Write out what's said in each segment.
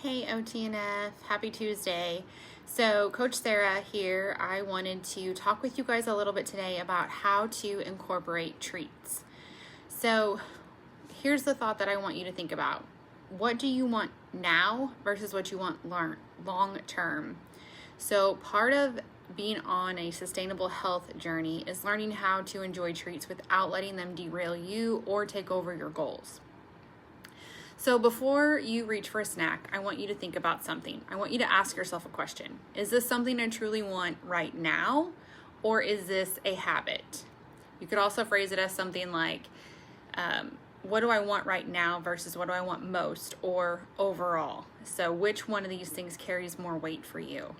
Hey OTNF, happy Tuesday. So Coach Sarah here. I wanted to talk with you guys a little bit today about how to incorporate treats. So here's the thought that I want you to think about. What do you want now versus what you want long term? So part of being on a sustainable health journey is learning how to enjoy treats without letting them derail you or take over your goals. So before you reach for a snack, I want you to think about something. I want you to ask yourself a question. Is this something I truly want right now, or is this a habit? You could also phrase it as something like, what do I want right now versus what do I want most or overall? So which one of these things carries more weight for you?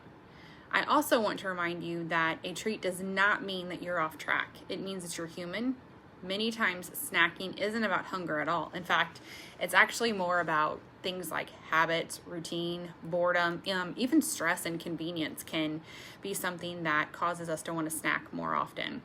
I also want to remind you that a treat does not mean that you're off track. It means that you're human. Many times snacking isn't about hunger at all. In fact, it's actually more about things like habits, routine, boredom, even stress and convenience can be something that causes us to want to snack more often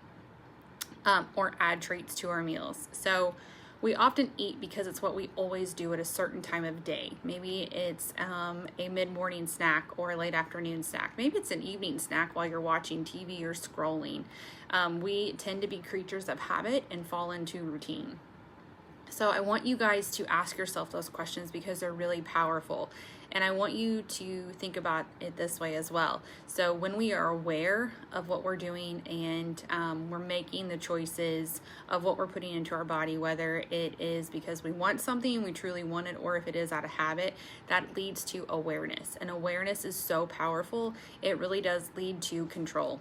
or add treats to our meals. So we often eat because it's what we always do at a certain time of day. Maybe it's a mid-morning snack or a late afternoon snack. Maybe it's an evening snack while you're watching TV or scrolling. We tend to be creatures of habit and fall into routine. So I want you guys to ask yourself those questions because they're really powerful. And I want you to think about it this way as well. So when we are aware of what we're doing and we're making the choices of what we're putting into our body, whether it is because we want something, we truly want it, or if it is out of habit, that leads to awareness. And awareness is so powerful. It really does lead to control.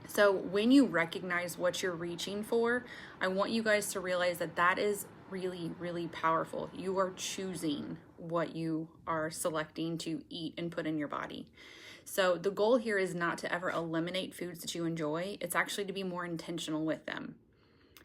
So when you recognize what you're reaching for, I want you guys to realize that that is really, really powerful. You are choosing what you are selecting to eat and put in your body. So the goal here is not to ever eliminate foods that you enjoy. It's actually to be more intentional with them.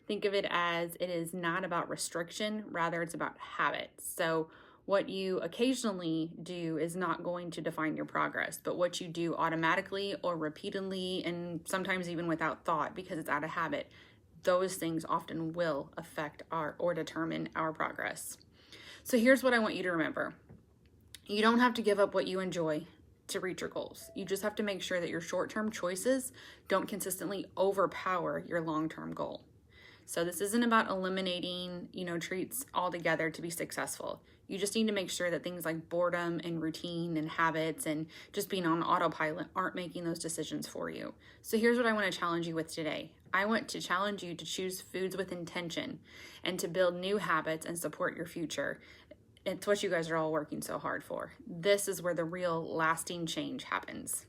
Think of it as it is not about restriction, rather it's about habits. So what you occasionally do is not going to define your progress, but what you do automatically or repeatedly, and sometimes even without thought because it's out of habit, those things often will affect or determine our progress. So here's what I want you to remember. You don't have to give up what you enjoy to reach your goals. You just have to make sure that your short-term choices don't consistently overpower your long-term goal. So this isn't about eliminating, treats altogether to be successful. You just need to make sure that things like boredom and routine and habits and just being on autopilot aren't making those decisions for you. So here's what I want to challenge you with today. I want to challenge you to choose foods with intention and to build new habits and support your future. It's what you guys are all working so hard for. This is where the real lasting change happens.